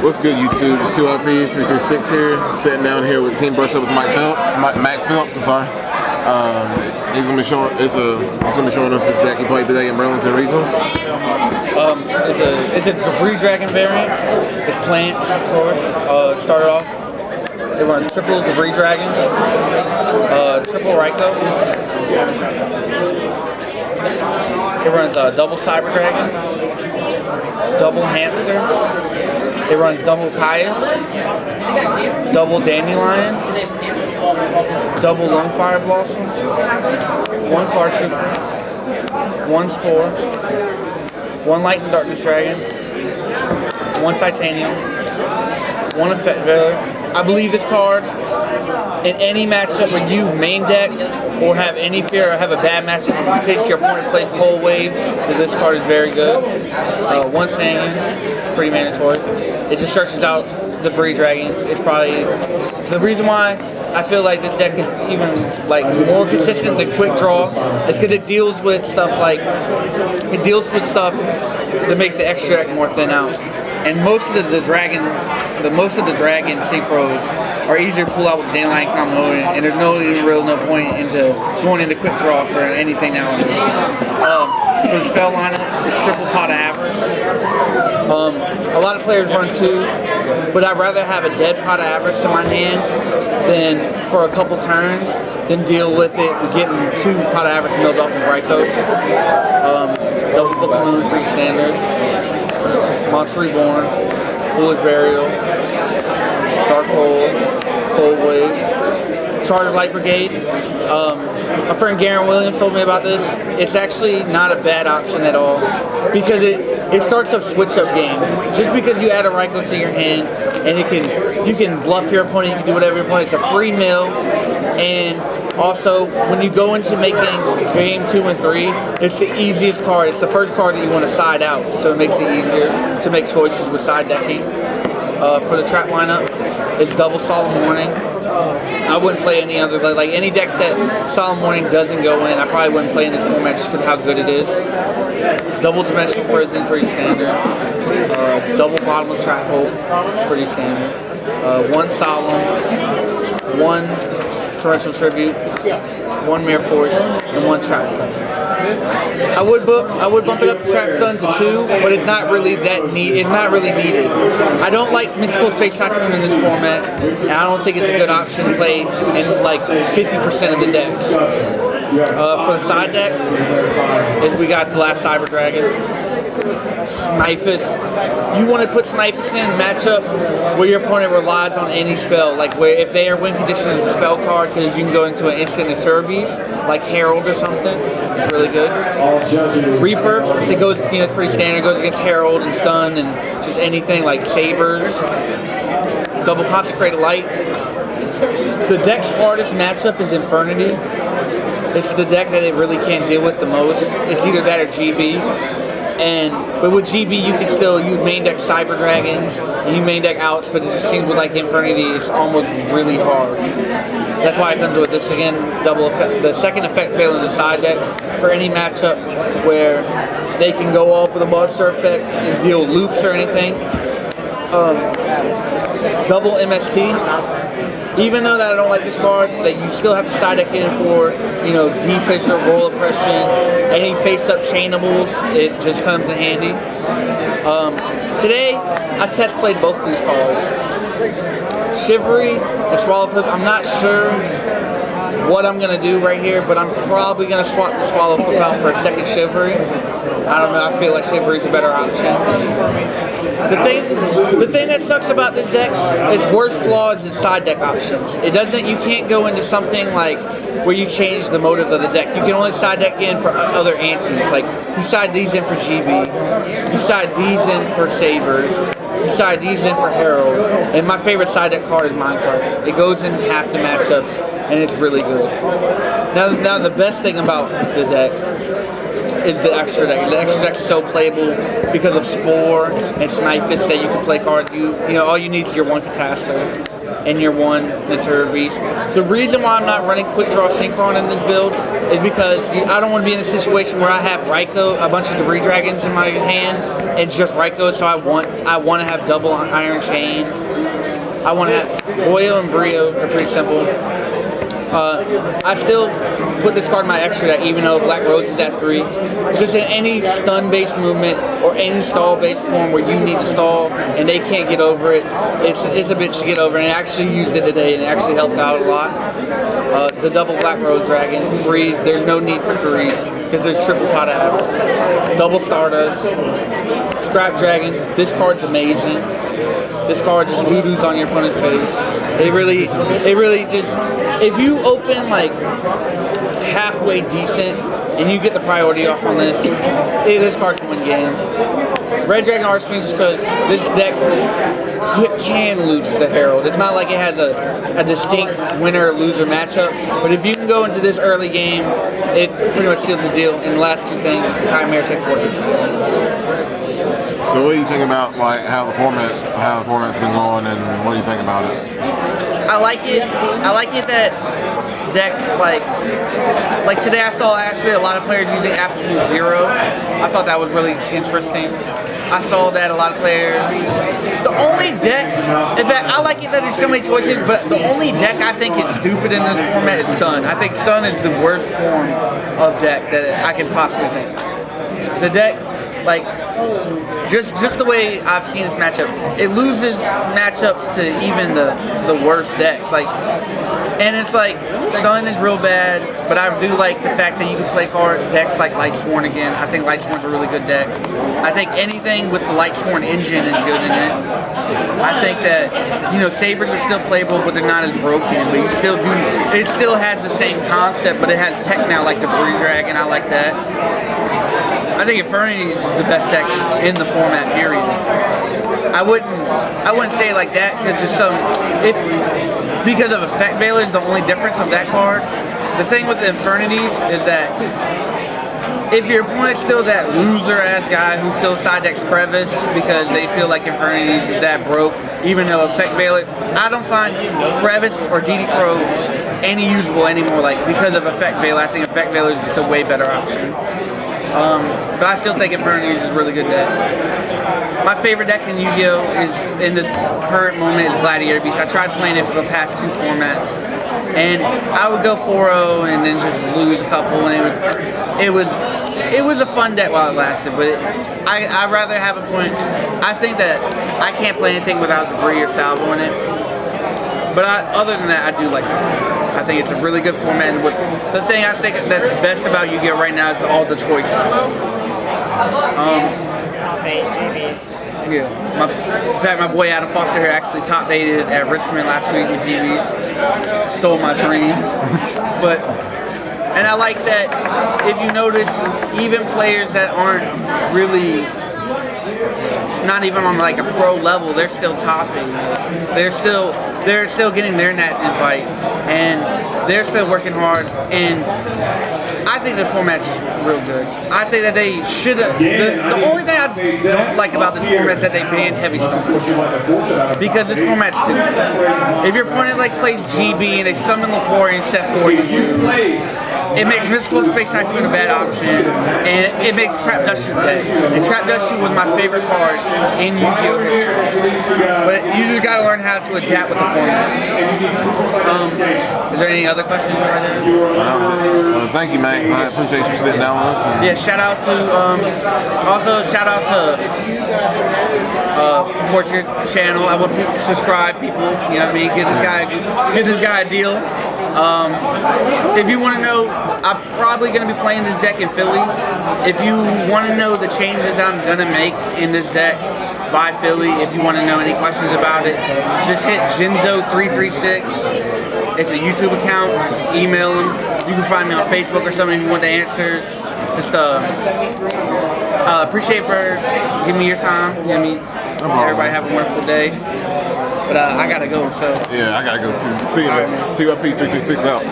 What's good, YouTube? It's 2LP336 here, sitting down here with Team Brush Up with Max Phillips. I'm sorry. He's gonna be showing us his deck he played today in Burlington Regionals. It's a Debris Dragon variant. It's plants, of course. Started off, it runs triple Debris Dragon, triple Raikou. It runs double Cyber Dragon, double Hamster. It runs double Caius, double Dandelion, double Lungfire Blossom, one Cartridge, one Spore, one Light and Darkness Dragon, one Titanium, one Effect Veiler. I believe this card, in any matchup where you main deck or have any fear or have a bad matchup in case your opponent plays Cold Wave, that this card is very good. One Sangin, pretty mandatory. It just searches out the Debris Dragon. It's probably the reason why I feel like this deck is even more consistent than Quick Draw is because it deals with stuff to make the extra deck more thin out. And most of the dragon synchros are easier to pull out with Dandelion common mode, and there's no point into going into Quick Draw for anything nowadays. For the spell lineup, it's triple Pot of Avarice. A lot of players run two, but I'd rather have a dead Pot of Avarice in my hand than for a couple turns than deal with it getting two Pot of Avarice milled off of Raikou. Double Book of Moon, pretty standard. Monster Reborn, Foolish Burial, Dark Hole, Cold Wave, Charge Light Brigade. My friend Garen Williams told me about this. It's actually not a bad option at all because it starts a switch-up game. Just because you add a Raikou to your hand and you can bluff your opponent, you can do whatever your opponent. It's a free mill, and also when you go into making game 2 and 3, it's the easiest card. It's the first card that you want to side out, so it makes it easier to make choices with side decking. For the trap lineup, it's double Solemn Warning. I wouldn't play any other, like any deck that Solemn Warning doesn't go in, I probably wouldn't play in this format just because of how good it is. Double Dimensional Prison, pretty standard. Double Bottomless Trap Hole, pretty standard. One Solemn, one Torrential Tribute, one Mere Force, and one Trap Stun. I would bump it up to Trap Stun to 2, but it's not really it's not really needed. I don't like Mystical Space Typhoon in this format, and I don't think it's a good option to play in like 50% of the decks. For the side deck, we got the last Cyber Dragon, Snifus. You want to put Snifus in matchup where your opponent relies on any spell, like where if they are win conditioned as a spell card, because you can go into an instant and Cerebes, like Herald or something. It's really good. Reaper, it goes, pretty standard. It goes against Herald and Stun and just anything like Sabers. Double Consecrated Light. The deck's hardest matchup is Infernity. It's the deck that it really can't deal with the most. It's either that or GB. But with GB, you can still main deck Cyber Dragons and you main deck outs, but it just seems with like Infernity, it's almost really hard. That's why it comes with this again, double effect, the second effect fail in the side deck for any matchup where they can go all for the monster effect and deal loops or anything. Double MST. Even though that I don't like this card, that you still have to side deck in for, D-Fisher, Roll Oppression, any face-up chainables, it just comes in handy. Today, I test played both of these cards. Chivalry and Swallow Flip, I'm not sure what I'm going to do right here, but I'm probably going to swap the Swallow Flip out for a second Chivalry. I don't know, I feel like Chivalry is a better option. The thing that sucks about this deck, its worst flaws than side deck options. You can't go into something like where you change the motive of the deck. You can only side deck in for other antes. Like, you side these in for GB, you side these in for Sabers, you side these in for Herald, and my favorite side deck card is Minecraft. It goes in half the matchups, and it's really good. Now the best thing about the deck is the extra deck. The extra deck's so playable because of Spore and Snifus that you can play cards. All you need is your one Catastrophe. and your one Natura Beast. The reason why I'm not running Quick Draw Synchron in this build is because I don't want to be in a situation where I have Raikou, a bunch of Debris Dragons in my hand. It's just Raikou, so I want to have double Iron Chain. I want to have Boyo and Brio are pretty simple. I still put this card in my extra deck even though Black Rose is at 3. Just in any stun-based movement or any stall-based form where you need to stall and they can't get over it, it's a bitch to get over. And I actually used it today and it actually helped out a lot. The double Black Rose Dragon, 3, there's no need for 3 because there's triple pot of double Stardust, Scrap Dragon. This card's amazing. This card just doo-doos on your opponent's face. It really just, if you open like halfway decent and you get the priority off on this card can win games. Red Dragon Archfiend is because this deck can lose the Herald. It's not like it has a distinct winner or loser matchup, but if you can go into this early game, it pretty much seals the deal. And the last two things, the Chimera Tech Fortress. So what do you think about like how the format's been going, and what do you think about it? I like it. I like it that decks like today I saw actually a lot of players using Absolute Zero. I thought that was really interesting. I saw that a lot of players. The only deck, in fact, I like it that there's so many choices, but the only deck I think is stupid in this format is Stun. I think Stun is the worst form of deck that I can possibly think of. The deck, like, just the way I've seen its matchup, it loses matchups to even the worst decks. Like, and it's like Stun is real bad, but I do like the fact that you can play decks like Lightsworn again. I think Lightsworn's a really good deck. I think anything with the Lightsworn engine is good in it. I think that, you know, Sabers are still playable, but they're not as broken. But you still do, it still has the same concept, but it has tech now like the Debris Dragon. I like that. I think Infernity is the best deck in the format, period. I wouldn't say it like that because because of Effect Veiler is the only difference of that card. The thing with the Infernities is that if your opponent's still that loser-ass guy who still side decks Crevice because they feel like Infernities is that broke, even though Effect Veiler, I don't find Crevice or DD Crow any usable anymore. Like, because of Effect Veiler, I think Effect Veiler is just a way better option. But I still think Infernities is a really good deck. My favorite deck in Yu-Gi-Oh! Is, in this current moment, is Gladiator Beast. I tried playing it for the past 2 formats, and I would go 4-0 and then just lose a couple, and it was a fun deck while it lasted, but I'd rather have a point. I think that I can't play anything without Debris or Salvo in it, but other than that, I do like this. I think it's a really good format, and the thing I think that's best about Yu-Gi-Oh! Right now is all the choices. Yeah. In fact, my boy Adam Foster here actually top dated at Richmond last week with GBs. Stole my dream. And I like that if you notice, even players that aren't really, not even on like a pro level, they're still topping. They're still getting their net invite, and they're still working hard. And I think the format's just real good. I think that they should have. The only thing I don't like about this format is that they banned Heavy Stone, because this format's stupid. If your opponent like plays GB and they summon Laforian set 4, you lose. It makes Mystical Space Typhoon a bad option, and it makes Trap Dusty dead. And Trap Dusty was my favorite card in Yu-Gi-Oh! history. But you just gotta learn how to adapt with the format. Is there any other questions right there? Well, thank you, Max. I appreciate you sitting down with us. Yeah, shout out to of course, your channel. I want people to subscribe, people. You know what I mean? Get this guy a deal. If you want to know, I'm probably going to be playing this deck in Philly. If you want to know the changes I'm going to make in this deck by Philly, if you want to know any questions about it, just hit Jinzo336. It's a YouTube account. Just email him. You can find me on Facebook or something if you want to answer. Just appreciate for giving me your time. You know what I mean? Everybody have a wonderful day. But I gotta go. So yeah, I gotta go too. See you, man. TYP336 out.